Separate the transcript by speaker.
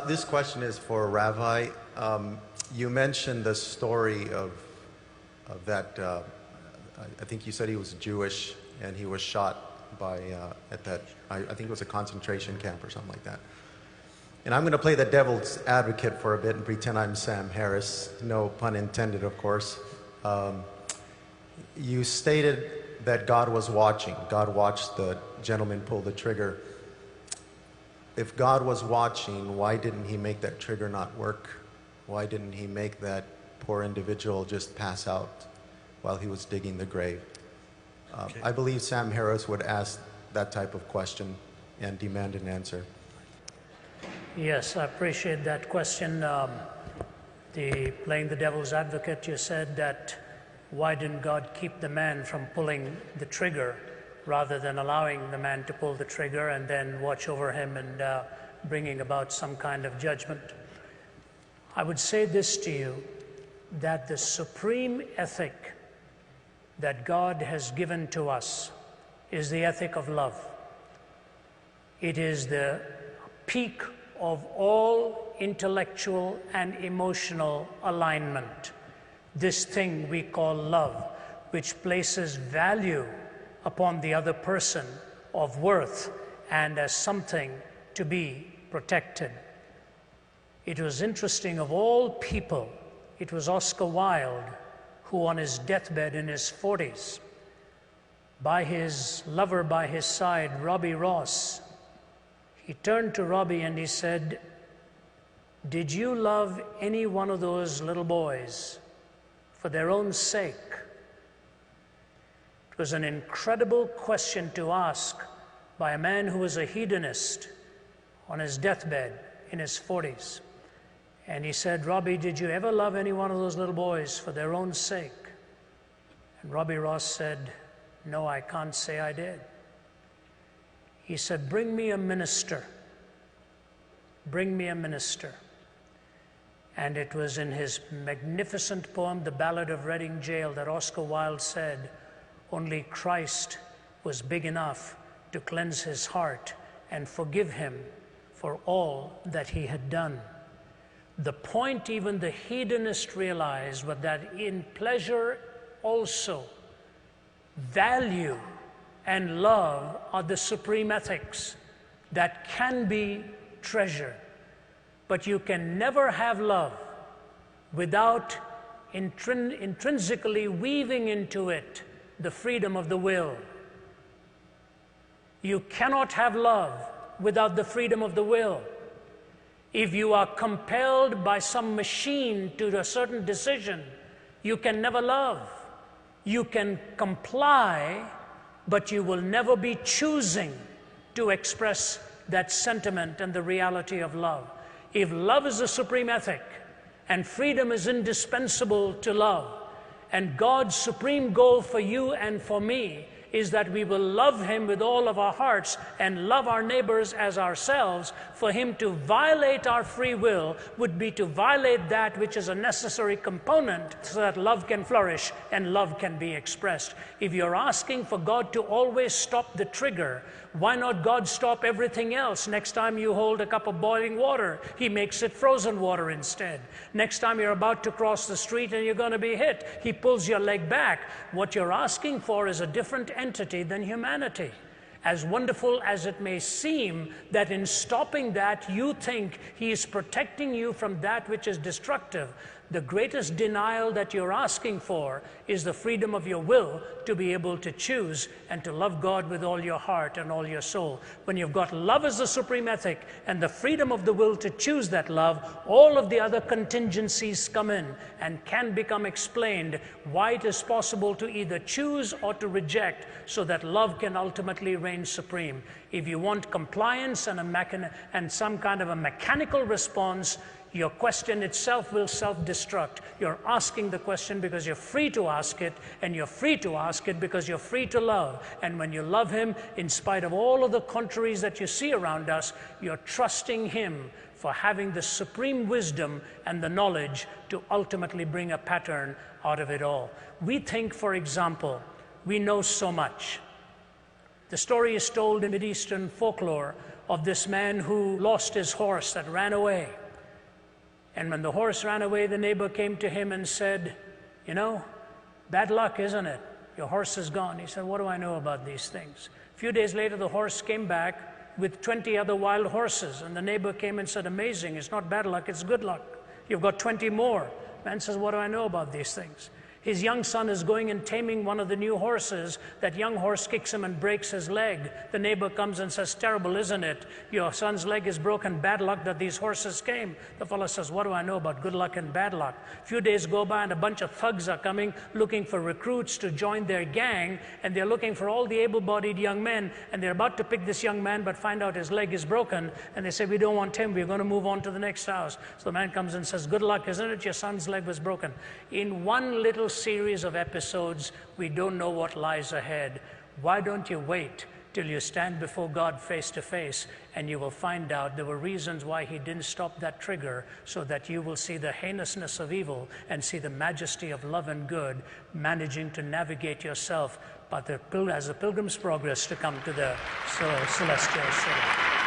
Speaker 1: This question is for Ravi. You mentioned the story of that, I think you said he was Jewish and he was shot by, I think it was a concentration camp or something like that. And I'm going to play the devil's advocate for a bit and pretend I'm Sam Harris. No pun intended, of course. You stated that God was watching. God watched the gentleman pull the trigger. If God was watching, why didn't he make that trigger not work? Why didn't he make that poor individual just pass out while he was digging the grave? Okay. I believe Sam Harris would ask that type of question and demand an answer.
Speaker 2: Yes, I appreciate that question. Playing the devil's advocate, you said that why didn't God keep the man from pulling the trigger rather than allowing the man to pull the trigger and then watch over him and bringing about some kind of judgment? I would say this to you, that the supreme ethic that God has given to us is the ethic of love. It is the peak of all intellectual and emotional alignment. This thing we call love, which places value upon the other person of worth and as something to be protected. It was interesting, of all people, it was Oscar Wilde who on his deathbed in his 40s, by his lover by his side, Robbie Ross, he turned to Robbie and he said, "Did you love any one of those little boys for their own sake?" It was an incredible question to ask by a man who was a hedonist on his deathbed in his 40s. And he said, "Robbie, did you ever love any one of those little boys for their own sake?" And Robbie Ross said, "No, I can't say I did." He said, "Bring me a minister. Bring me a minister." And it was in his magnificent poem, The Ballad of Reading Gaol, that Oscar Wilde said, "Only Christ was big enough to cleanse his heart and forgive him for all that he had done." The point even the hedonist realized was that in pleasure also, value and love are the supreme ethics that can be treasured. But you can never have love without intrinsically weaving into it the freedom of the will. You cannot have love without the freedom of the will. If you are compelled by some machine to a certain decision, you can never love. You can comply, but you will never be choosing to express that sentiment and the reality of love. If love is the supreme ethic, and freedom is indispensable to love, and God's supreme goal for you and for me is that we will love him with all of our hearts and love our neighbors as ourselves, for him to violate our free will would be to violate that which is a necessary component so that love can flourish and love can be expressed. If you're asking for God to always stop the trigger, why not God stop everything else? Next time you hold a cup of boiling water, he makes it frozen water instead. Next time you're about to cross the street and you're going to be hit, he pulls your leg back. What you're asking for is a different entity than humanity. As wonderful as it may seem that in stopping that you think he is protecting you from that which is destructive, the greatest denial that you're asking for is the freedom of your will to be able to choose and to love God with all your heart and all your soul. When you've got love as the supreme ethic and the freedom of the will to choose that love, all of the other contingencies come in and can become explained why it is possible to either choose or to reject so that love can ultimately reign supreme. If you want compliance and some kind of a mechanical response, your question itself will self-destruct. You're asking the question because you're free to ask it, and you're free to ask it because you're free to love. And when you love him, in spite of all of the contraries that you see around us, you're trusting him for having the supreme wisdom and the knowledge to ultimately bring a pattern out of it all. We think, for example, we know so much. The story is told in Mideastern folklore of this man who lost his horse that ran away. And when the horse ran away, the neighbor came to him and said, you know, bad luck, isn't it? Your horse is gone. He said, what do I know about these things? A few days later, the horse came back with 20 other wild horses. And the neighbor came and said, amazing, it's not bad luck, it's good luck. You've got 20 more. Man says, what do I know about these things? His young son is going and taming one of the new horses. That young horse kicks him and breaks his leg. The neighbor comes and says, terrible, isn't it? Your son's leg is broken. Bad luck that these horses came. The fellow says, what do I know about good luck and bad luck? A few days go by and a bunch of thugs are coming looking for recruits to join their gang. And they're looking for all the able-bodied young men. And they're about to pick this young man but find out his leg is broken. And they say, we don't want him. We're going to move on to the next house. So the man comes and says, good luck, isn't it? Your son's leg was broken. In one little series of episodes, we don't know what lies ahead. Why don't you wait till you stand before God face to face, and you will find out there were reasons why he didn't stop that trigger, so that you will see the heinousness of evil and see the majesty of love and good managing to navigate yourself, but as a pilgrim's progress to come to the celestial city.